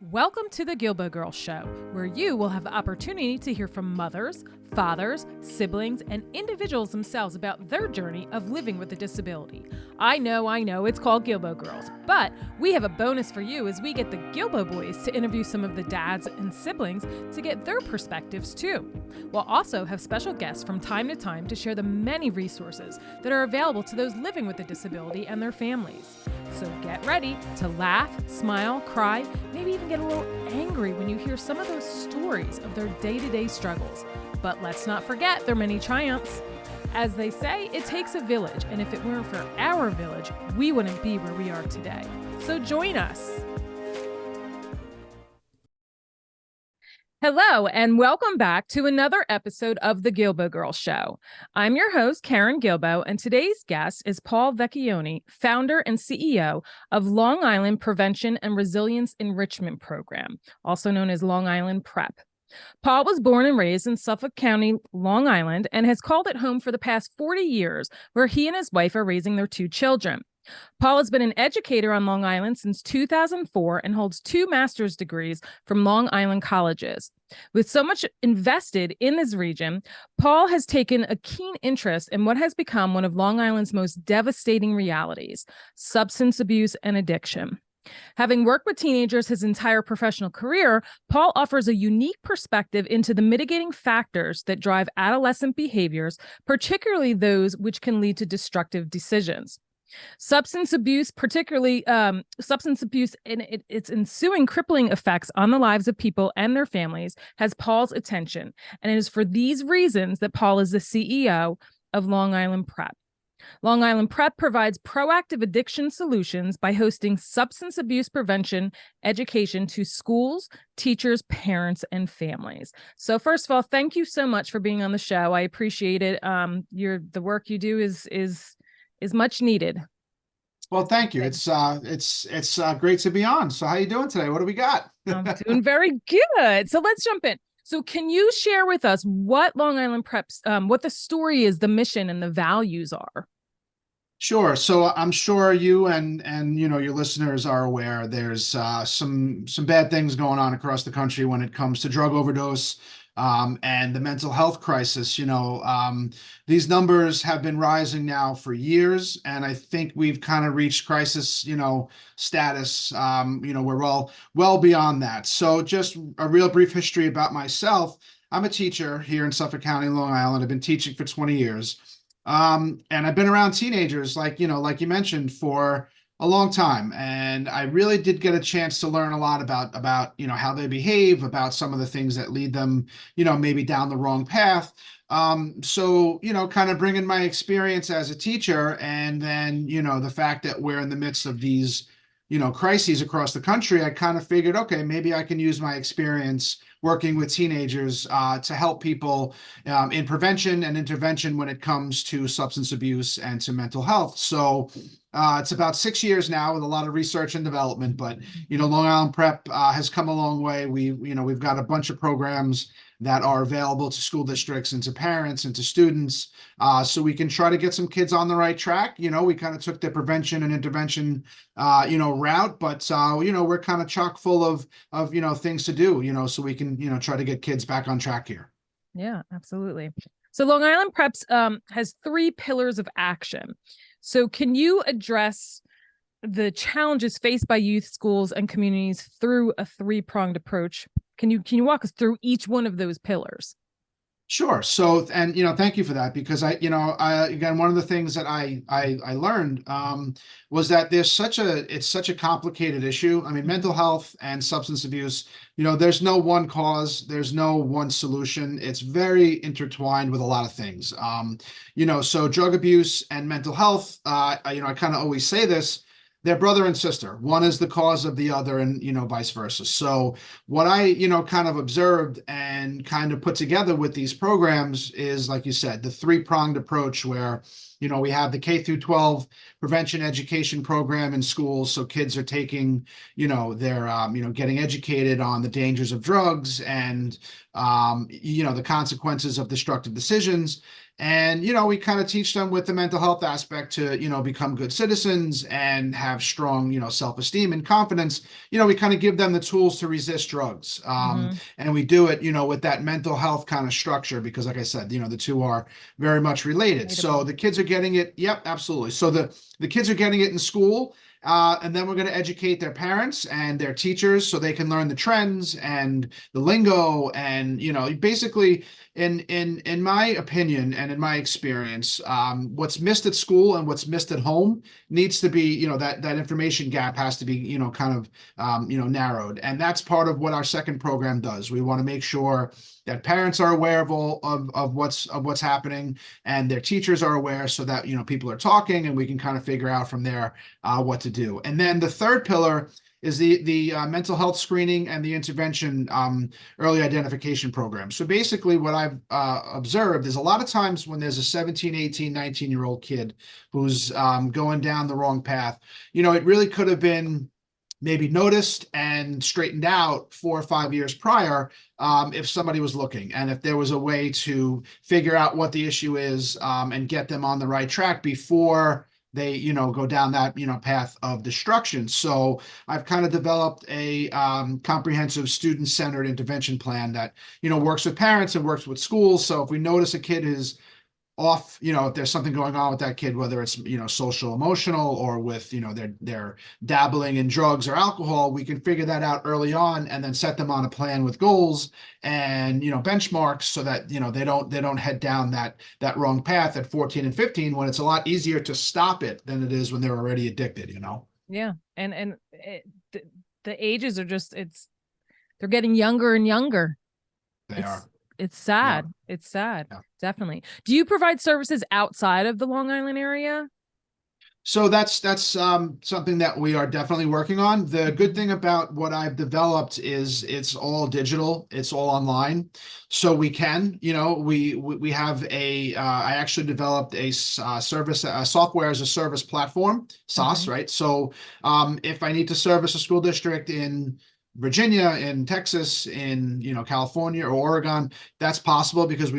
Welcome to the Guilbault Girls Show, where you will have the opportunity to hear from mothers, fathers, siblings, and individuals themselves about their journey of living with a disability. I know, it's called Guilbault Girls, but we have a bonus for you as we get the Guilbault boys to interview some of the dads and siblings to get their perspectives too. We'll also have special guests from time to time to share the many resources that are available to those living with a disability and their families. So get ready to laugh, smile, cry, maybe even get a little angry when you hear some of those stories of their day-to-day struggles. But let's not forget their many triumphs. As they say, it takes a village, and if it weren't for our village, we wouldn't be where we are today. So join us. Hello, and welcome back to another episode of the Guilbault Girls Show. I'm your host, Karen Guilbault, and today's guest is Paul Vecchione, founder and CEO of Long Island Prevention and Resilience Enrichment Program, also known as Long Island P.R.E.P. Paul was born and raised in Suffolk County, Long Island, and has called it home for the past 40 years, where he and his wife are raising their two children. Paul has been an educator on Long Island since 2004 and holds 2 master's degrees from Long Island colleges. With so much invested in this region, Paul has taken a keen interest in what has become one of Long Island's most devastating realities: substance abuse and addiction. Having worked with teenagers his entire professional career, Paul offers a unique perspective into the mitigating factors that drive adolescent behaviors, particularly those which can lead to destructive decisions. Substance abuse, particularly substance abuse and its ensuing crippling effects on the lives of people and their families, has Paul's attention. And it is for these reasons that Paul is the CEO of Long Island P.R.E.P. Long Island P.R.E.P provides proactive addiction solutions by hosting substance abuse prevention education to schools, teachers, parents, and families. So first of all, thank you so much for being on the show. I appreciate it. The work you do is much needed. Well, thank you. It's great to be on. So how you doing today? What do we got? I'm doing very good. So let's jump in. So can you share with us what Long Island P.R.E.P, what the story is, the mission and the values are? Sure. So I'm sure you and your listeners are aware there's some bad things going on across the country when it comes to drug overdose and the mental health crisis. These numbers have been rising now for years, and I think we've kind of reached crisis status. We're well beyond that. So just a real brief history about myself. I'm a teacher here in Suffolk County, Long Island. I've been teaching for 20 years. And I've been around teenagers, like you mentioned, for a long time. And I really did get a chance to learn a lot about how they behave, about some of the things that lead them, maybe down the wrong path. So, kind of bringing my experience as a teacher, and then, the fact that we're in the midst of these, crises across the country, I kind of figured, okay, maybe I can use my experience working with teenagers to help people in prevention and intervention when it comes to substance abuse and to mental health. So it's about 6 years now with a lot of research and development, but Long Island P.R.E.P has come a long way. We've got a bunch of programs that are available to school districts and to parents and to students, so we can try to get some kids on the right track. We kind of took the prevention and intervention route, but we're kind of chock full of things to do, so we can try to get kids back on track here. Yeah, absolutely. So Long Island P.R.E.P has 3 pillars of action. So can you address the challenges faced by youth, schools, and communities through a 3-pronged approach? Can you walk us through each one of those pillars? Sure. So, and thank you for that, because I again, one of the things that I learned was that it's such a complicated issue. I mean, mental health and substance abuse, there's no one cause, there's no one solution. It's very intertwined with a lot of things. So drug abuse and mental health, I kind of always say this. They're brother and sister. One is the cause of the other, and vice versa. So what I kind of observed and kind of put together with these programs is, like you said, the 3-pronged approach, where we have the K through 12 prevention education program in schools. So kids are taking, they're getting educated on the dangers of drugs and the consequences of destructive decisions. And, we kind of teach them with the mental health aspect to, become good citizens and have strong, self-esteem and confidence. We kind of give them the tools to resist drugs. Mm-hmm. And we do it, with that mental health kind of structure, because like I said, the two are very much related. So Relatable. the kids are getting it. Yep, absolutely. So the kids are getting it in school. And then we're going to educate their parents and their teachers so they can learn the trends and the lingo. And, basically, in my opinion and in my experience, what's missed at school and what's missed at home needs to be, that information gap has to be, kind of, narrowed. And that's part of what our second program does. We want to make sure that parents are aware of all of what's happening, and their teachers are aware, so that people are talking and we can kind of figure out from there what to do. And then the third pillar is the mental health screening and the intervention early identification program. So basically what I've observed is a lot of times when there's a 17, 18, 19-year-old kid who's going down the wrong path, it really could have been maybe noticed and straightened out 4 or 5 years prior, if somebody was looking, and if there was a way to figure out what the issue is, and get them on the right track before they go down that path of destruction. So I've kind of developed a comprehensive student-centered intervention plan that works with parents and works with schools. So if we notice a kid is off, if there's something going on with that kid, whether it's social emotional, or with they're dabbling in drugs or alcohol, we can figure that out early on and then set them on a plan with goals and benchmarks, so that they don't head down that wrong path at 14 and 15, when it's a lot easier to stop it than it is when they're already addicted. Yeah, and the ages are just they're getting younger and younger. They are. It's sad. Yeah. It's sad. Yeah. Definitely. Do you provide services outside of the Long Island area? So that's something that we are definitely working on. The good thing about what I've developed is it's all digital, it's all online. So we can, we have I actually developed a service, a software as a service platform, SaaS, right? So if I need to service a school district in Virginia, in Texas, in California or Oregon, that's possible, because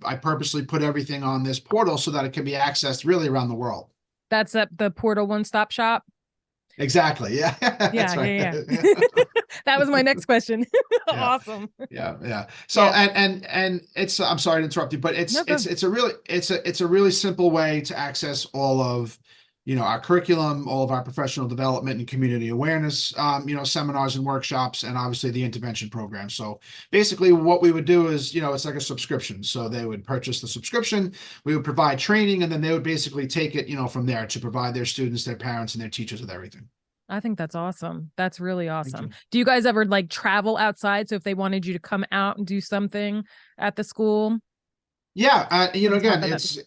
I purposely put everything on this portal so that it can be accessed really around the world. That's at the Portal One Stop Shop. Exactly. Yeah. Yeah, That's right. yeah. That was my next question. Yeah. Awesome. Yeah. So Yeah. and it's, I'm sorry to interrupt you, but No, go. it's a really simple way to access all of our curriculum, all of our professional development and community awareness, seminars and workshops, and obviously the intervention program. So basically what we would do is, it's like a subscription. So they would purchase the subscription, we would provide training, and then they would basically take it, from there to provide their students, their parents, and their teachers with everything. I think that's awesome. That's really Thank awesome. you. Do you guys ever like travel outside? So if they wanted you to come out and do something at the school? Yeah. Again, About that.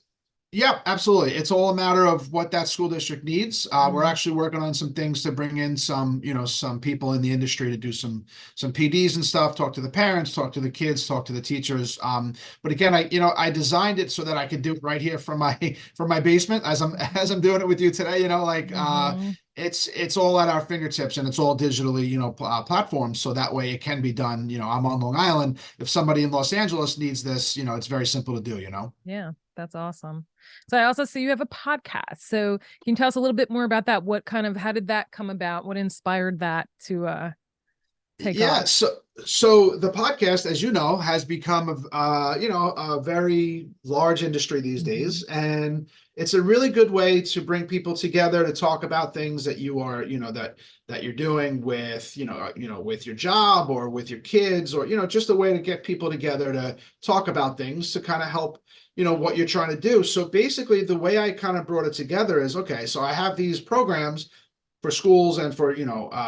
yeah, absolutely. It's all a matter of what that school district needs. We're Mhm. actually working on some things to bring in some people in the industry to do some PDs and stuff, talk to the parents, talk to the kids, talk to the teachers. But again, I designed it so that I could do it right here from my from my basement, as I'm doing it with you today. Mhm. It's all at our fingertips, and it's all digitally, platforms, so that way it can be done. I'm on Long Island. If somebody in Los Angeles needs this, it's very simple to do. Yeah, that's awesome. So I also see you have a podcast. So can you tell us a little bit more about that? How did that come about? What inspired that to take Yeah, off? so the podcast, as you know, has become a very large industry these Mhm. days, and it's a really good way to bring people together to talk about things that you are, that you're doing with, with your job or with your kids, or just a way to get people together to talk about things to kind of help, what you're trying to do. So basically, the way I kind of brought it together is, okay, so I have these programs for schools and for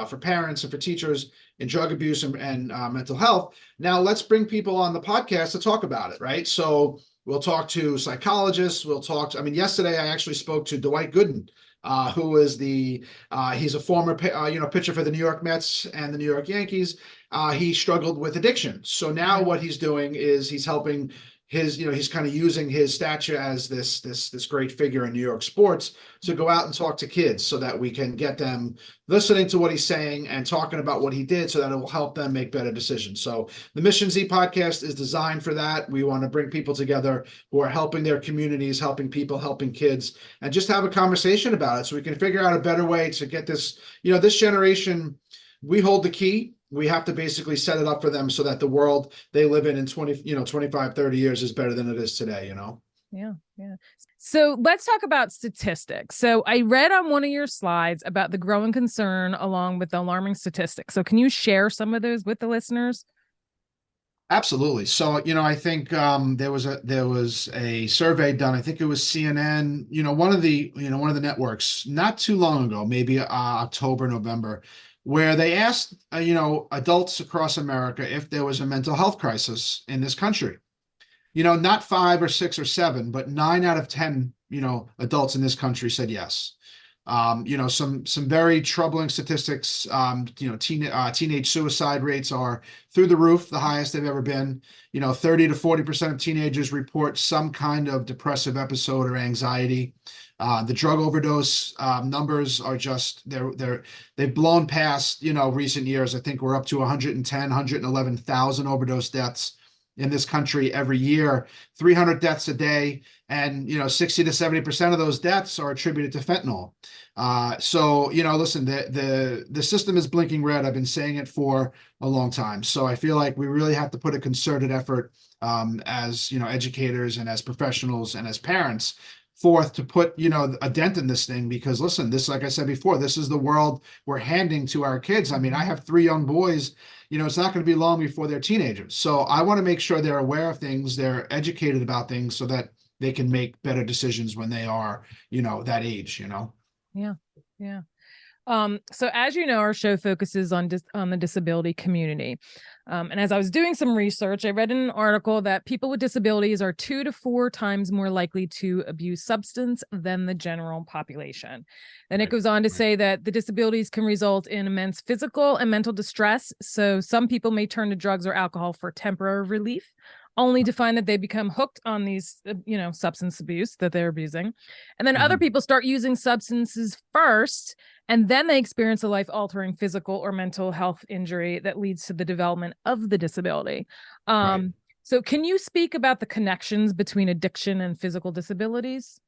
for parents and for teachers in drug abuse and mental health. Now let's bring people on the podcast to talk about it, right? So we'll talk to psychologists. I mean, yesterday I actually spoke to Dwight Gooden, who is he's a former pitcher for the New York Mets and the New York Yankees. He struggled with addiction, so now Right. what he's doing is he's helping he's kind of using his stature as this great figure in New York sports to go out and talk to kids so that we can get them listening to what he's saying and talking about what he did so that it will help them make better decisions. So the Mission Z podcast is designed for that. We want to bring people together who are helping their communities, helping people, helping kids, and just have a conversation about it so we can figure out a better way to get this, this generation, we hold the key. We have to basically set it up for them so that the world they live in 25, 30 years is better than it is today, Yeah. So let's talk about statistics. So I read on one of your slides about the growing concern along with the alarming statistics. So can you share some of those with the listeners? Absolutely. So, I think there was a survey done. I think it was CNN, one of the networks not too long ago, maybe October, November, where they asked, adults across America if there was a mental health crisis in this country. Not 5 or 6 or 7, but 9 out of 10, adults in this country said yes. Some very troubling statistics. Teenage suicide rates are through the roof, the highest they've ever been. 30 to 40% of teenagers report some kind of depressive episode or anxiety. The drug overdose numbers are just they've blown past recent years. I think we're up to 111,000 overdose deaths in this country every year, 300 deaths a day, and 60 to 70% of those deaths are attributed to fentanyl. So listen, the system is blinking red. I've been saying it for a long time. So I feel like we really have to put a concerted effort as educators and as professionals and as parents forth to put a dent in this thing, because listen, this, like I said before, this is the world we're handing to our kids. I mean, I have 3 young boys. It's not going to be long before they're teenagers. So I want to make sure they're aware of things, they're educated about things so that they can make better decisions when they are, that age, Yeah. So as you know, our show focuses on the disability community. And as I was doing some research, I read in an article that people with disabilities are 2 to 4 times more likely to abuse substance than the general population. Then it goes on to say that the disabilities can result in immense physical and mental distress. So some people may turn to drugs or alcohol for temporary relief, only to find that they become hooked on these, substance abuse that they're abusing. And then other people start using substances first, and then they experience a life-altering physical or mental health injury that leads to the development of the disability. So can you speak about the connections between addiction and physical disabilities?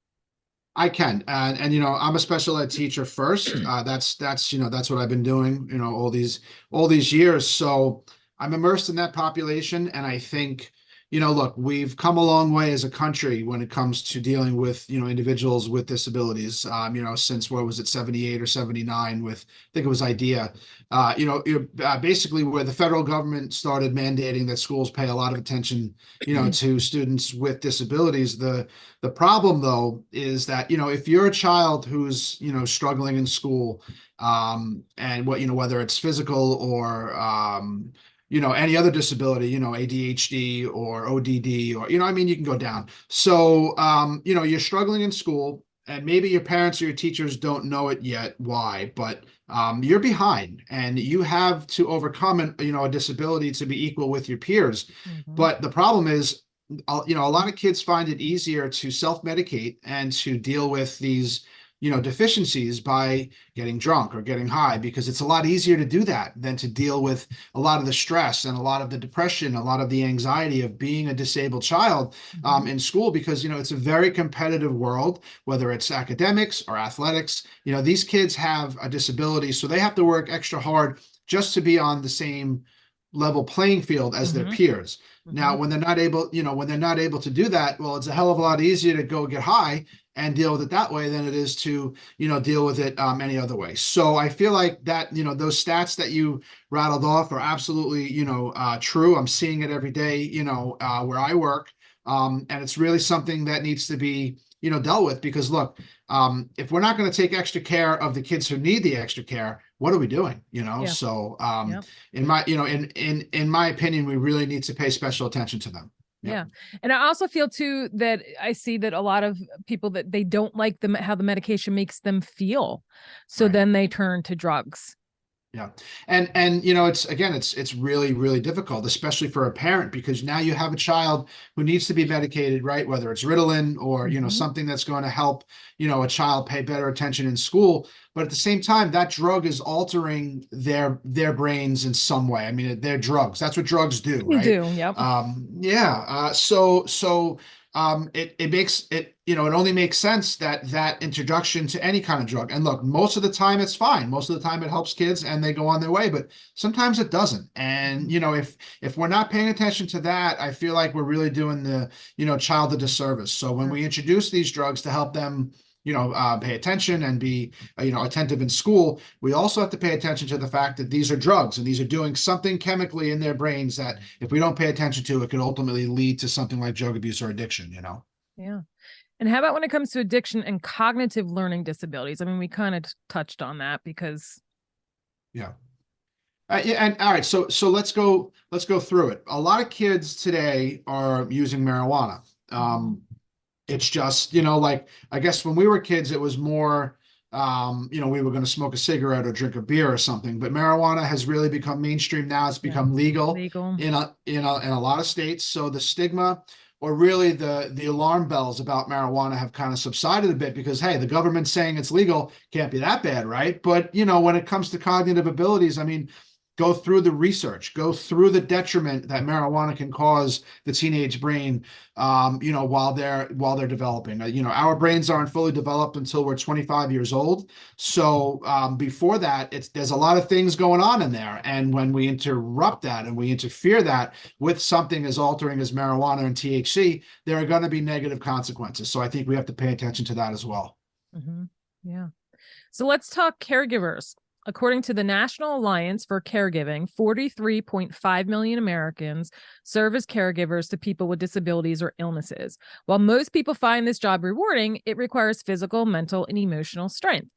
I can, and I'm a special ed teacher first. That's what I've been doing, all these years. So I'm immersed in that population, and I think, look, we've come a long way as a country when it comes to dealing with, individuals with disabilities, since, what was it, 78 or 79 with, I think it was IDEA, basically where the federal government started mandating that schools pay a lot of attention, to students with disabilities. The problem, though, is that, if you're a child who's, struggling in school, and whether it's physical or, any other disability, ADHD or ODD, or, you can go down. So, you're struggling in school, and maybe your parents or your teachers don't know it yet why, but you're behind and you have to overcome a disability to be equal with your peers. But the problem is, a lot of kids find it easier to self-medicate and to deal with these deficiencies by getting drunk or getting high, because it's a lot easier to do that than to deal with a lot of the stress and a lot of the depression, a lot of the anxiety of being a disabled child in school, because it's a very competitive world, whether it's academics or athletics. These kids have a disability, so they have to work extra hard just to be on the same level playing field as their peers. Now, when they're not able, to do that, well, it's a hell of a lot easier to go get high and deal with it that way than it is to, deal with it any other way. So I feel like that, those stats that you rattled off are absolutely, true. I'm seeing it every day, where I work. And it's really something that needs to be, dealt with, because look, if we're not going to take extra care of the kids who need the extra care, what are we doing? So in my, in my opinion, we really need to pay special attention to them. Yeah. And I also feel too that I see that a lot of people, that they don't like how the medication makes them feel. So then they turn to drugs. Yeah. And you know, it's really, really difficult, especially for a parent, because now you have a child who needs to be medicated, right? Whether it's Ritalin or, you know, Mhm. something that's going to help, you know, a child pay better attention in school. But at the same time, that drug is altering their brains in some way. I mean, they're drugs. That's what drugs do, You right? do. Yep. Yeah. It makes it, you know, it only makes sense that that introduction to any kind of drug. And look, most of the time it's fine. Most of the time it helps kids and they go on their way, but sometimes it doesn't. And, you know, if we're not paying attention to that, I feel like we're really doing the, you know, child a disservice. So when Sure. we introduce these drugs to help them, you know, pay attention and be, you know, attentive in school, we also have to pay attention to the fact that these are drugs and these are doing something chemically in their brains that if we don't pay attention to, it could ultimately lead to something like drug abuse or addiction, you know? Yeah. And how about when it comes to addiction and cognitive learning disabilities? I mean, we kind of touched on that because Yeah. Yeah, and all right, so let's go through it. A lot of kids today are using marijuana. Mhm. It's just, you know, like I guess when we were kids, it was more, you know, we were going to smoke a cigarette or drink a beer or something. But marijuana has really become mainstream now. It's Yeah, become legal legal. in a lot of states. So the stigma, or really the alarm bells about marijuana, have kind of subsided a bit because hey, the government's saying it's legal, can't be that bad, right? But you know, when it comes to cognitive abilities, I mean, go through the research, go through the detriment that marijuana can cause the teenage brain, you know, while they're developing. You know, our brains aren't fully developed until we're 25 years old. So before that, there's a lot of things going on in there, and when we interrupt that and we interfere that with something as altering as marijuana and THC, there are going to be negative consequences. So I think we have to pay attention to that as well. Hmm. Yeah. So let's talk caregivers. According to the National Alliance for Caregiving, 43.5 million Americans serve as caregivers to people with disabilities or illnesses. While most people find this job rewarding, it requires physical, mental, and emotional strength.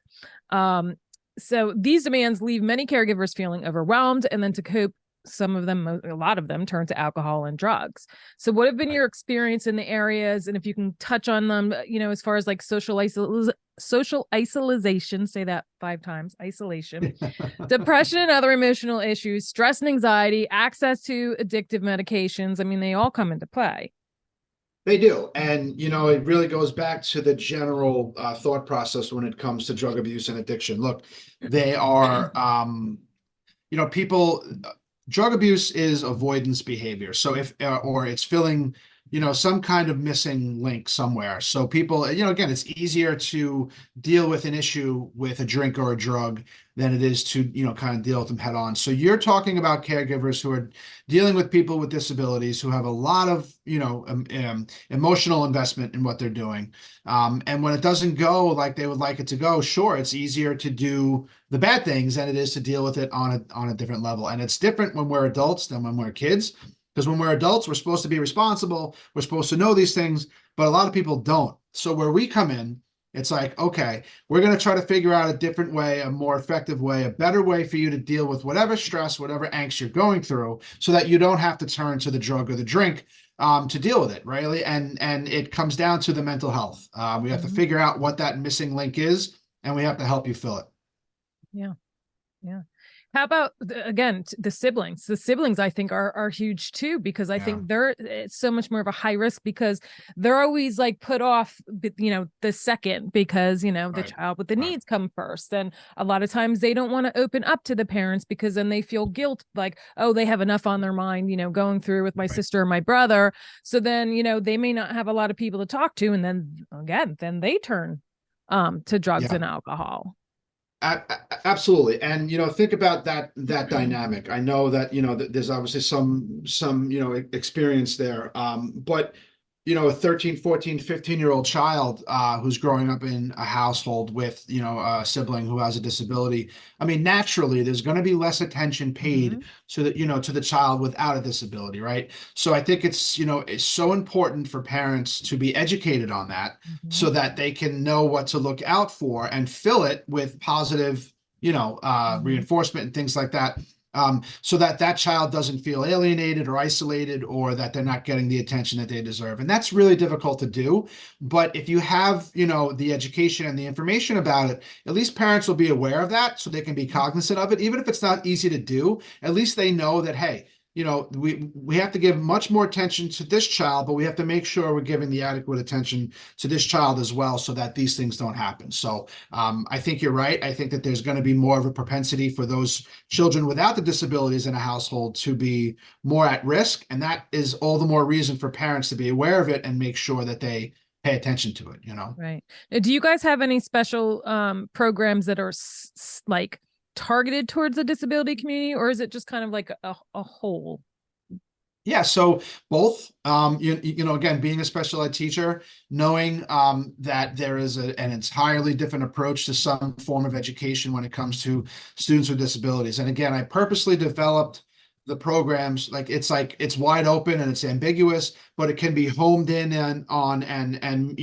Um, so these demands leave many caregivers feeling overwhelmed, and then to cope, some of them, a lot of them, turn to alcohol and drugs. So, what have been Right. your experience in the areas, and if you can touch on them, you know, as far as like social isolation, say that 5 times, isolation, depression and other emotional issues, stress and anxiety, access to addictive medications. I mean, they all come into play. They do. And, you know, it really goes back to the general thought process when it comes to drug abuse and addiction. Look, they are, you know, people, drug abuse is avoidance behavior. So if, or it's filling, you know, some kind of missing link somewhere. So people, you know, again, it's easier to deal with an issue with a drink or a drug than it is to, you know, kind of deal with them head on. So you're talking about caregivers who are dealing with people with disabilities who have a lot of, you know, emotional investment in what they're doing. And when it doesn't go like they would like it to go, sure, it's easier to do the bad things than it is to deal with it on a different level. And it's different when we're adults than when we're kids. Because when we're adults, we're supposed to be responsible. We're supposed to know these things, but a lot of people don't. So where we come in, it's like, okay, we're going to try to figure out a different way, a more effective way, a better way for you to deal with whatever stress, whatever angst you're going through, so that you don't have to turn to the drug or the drink to deal with it, right? And it comes down to the mental health. We have to Mhm. figure out what that missing link is, and we have to help you fill it. Yeah. Yeah. How about again the siblings? The siblings I think are huge too because I Yeah, think they're it's so much more of a high risk because they're always like put off, you know, the second because you know the right, child with the right, needs come first, and a lot of times they don't want to open up to the parents because then they feel guilt, like oh they have enough on their mind, you know, going through with my right. sister or my brother, so then you know they may not have a lot of people to talk to, and then again then they turn to drugs Yeah. and alcohol. Absolutely. And, you know, think about that dynamic. I know that, you know, there's obviously some, you know, experience there. But, you know, a 13, 14, 15-year-old child who's growing up in a household with, you know, a sibling who has a disability. I mean, naturally, there's going to be less attention paid Mhm. to the, you know, to the child without a disability, right? So I think it's, you know, it's so important for parents to be educated on that so Mhm. that they can know what to look out for and fill it with positive, you know, Mhm. reinforcement and things like that. so that that child doesn't feel alienated or isolated, or that they're not getting the attention that they deserve. And that's really difficult to do. But if you have, the education and the information about it, at least parents will be aware of that so they can be cognizant of it. Even if it's not easy to do, at least they know that, hey, we have to give much more attention to this child, but we have to make sure we're giving the adequate attention to this child as well, so that these things don't happen. So I think you're right. I think that there's going to be more of a propensity for those children without the disabilities in a household to be more at risk, and that is all the more reason for parents to be aware of it and make sure that they pay attention to it. Right. Now, do you guys have any special programs that are like targeted towards the disability community, or is it just kind of like a whole? Yeah, so both. Again, being a special ed teacher, knowing that there is an entirely different approach to some form of education when it comes to students with disabilities. And again, I purposely developed the programs like it's wide open and it's ambiguous, but it can be homed in and on and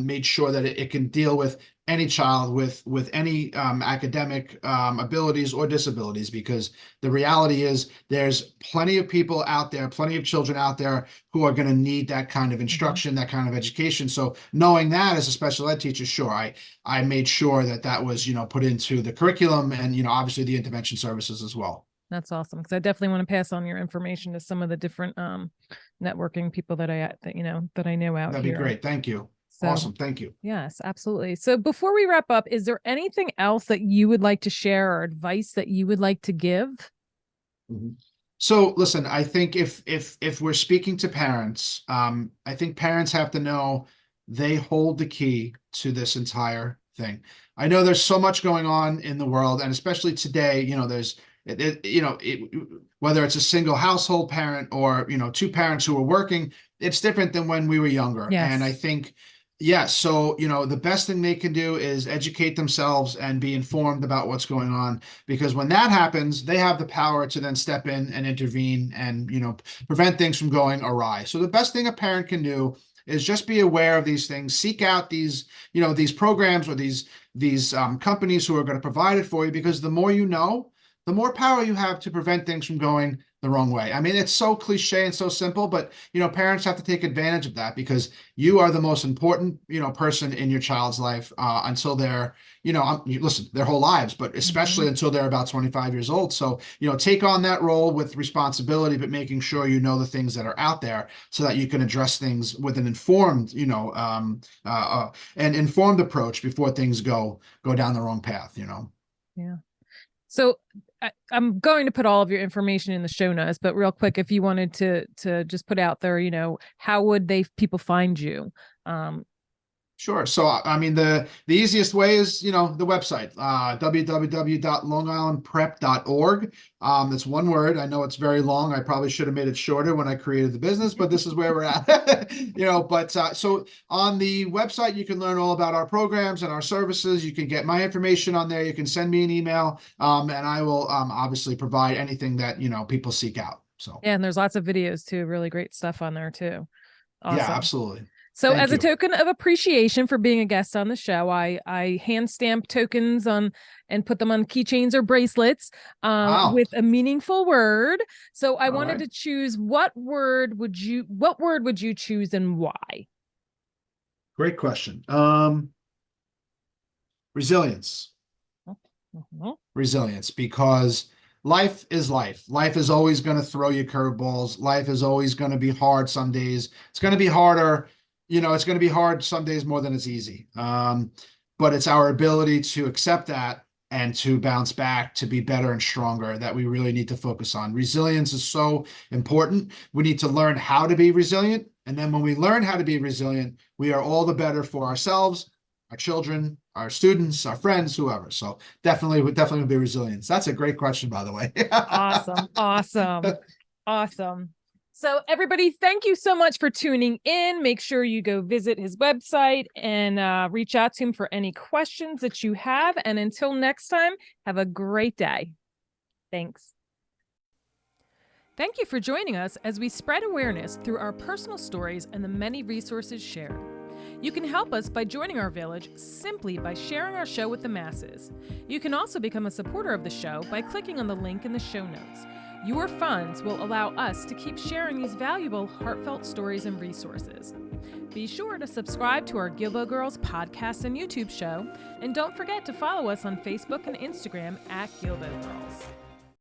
made sure that it can deal with any child with any academic abilities or disabilities, because the reality is there's plenty of people out there, plenty of children out there who are going to need that kind of instruction, that kind of education. So knowing that as a special ed teacher, sure, I made sure that was put into the curriculum, and obviously the intervention services as well. That's awesome, because I definitely want to pass on your information to some of the different networking people that I know out That'd here. be great. Thank you. So, awesome. Thank you. Yes, absolutely. So before we wrap up, is there anything else that you would like to share or advice that you would like to give? Mm-hmm. So listen, I think if we're speaking to parents, I think parents have to know they hold the key to this entire thing. I know there's so much going on in the world, and especially today, there's whether it's a single household parent or two parents who are working, it's different than when we were younger. Yes. And I think, yeah, so the best thing they can do is educate themselves and be informed about what's going on, because when that happens, they have the power to then step in and intervene and prevent things from going awry. So the best thing a parent can do is just be aware of these things, seek out these these programs or these companies who are going to provide it for you, because the more you know, the more power you have to prevent things from going the wrong way. I mean, it's so cliche and so simple, but parents have to take advantage of that, because you are the most important person in your child's life until they're listen, their whole lives, but especially until they're about 25 years old. So take on that role with responsibility, but making sure you know the things that are out there so that you can address things with an informed an informed approach before things go down the wrong path. Yeah. So I'm going to put all of your information in the show notes, but real quick, if you wanted to just put out there, how would people find you? Sure. So, I mean, the easiest way is, the website, www.longislandprep.org. That's one word. I know it's very long. I probably should have made it shorter when I created the business, but this is where we're at. So on the website, you can learn all about our programs and our services. You can get my information on there. You can send me an email, and I will obviously provide anything that, people seek out. So, yeah, and there's lots of videos too. Really great stuff on there too. Awesome. Yeah, absolutely. So Thank as a you. token of appreciation for being a guest on the show, I hand stamp tokens on and put them on keychains or bracelets Wow. with a meaningful word. So I All wanted right. to choose what word would you choose and why? Great question. Resilience. Resilience, because life is life. Life is always going to throw you curveballs. Life is always going to be hard some days. It's going to be harder. It's going to be hard some days more than it's easy. But it's our ability to accept that and to bounce back, to be better and stronger, that we really need to focus on. Resilience is so important. We need to learn how to be resilient. And then when we learn how to be resilient, we are all the better for ourselves, our children, our students, our friends, whoever. So definitely would be resilience. That's a great question, by the way. Awesome. So everybody, thank you so much for tuning in. Make sure you go visit his website and reach out to him for any questions that you have. And until next time, have a great day. Thanks. Thank you for joining us as we spread awareness through our personal stories and the many resources shared. You can help us by joining our village simply by sharing our show with the masses. You can also become a supporter of the show by clicking on the link in the show notes. Your funds will allow us to keep sharing these valuable, heartfelt stories and resources. Be sure to subscribe to our Guilbault Girls podcast and YouTube show, and don't forget to follow us on Facebook and Instagram at Guilbault Girls.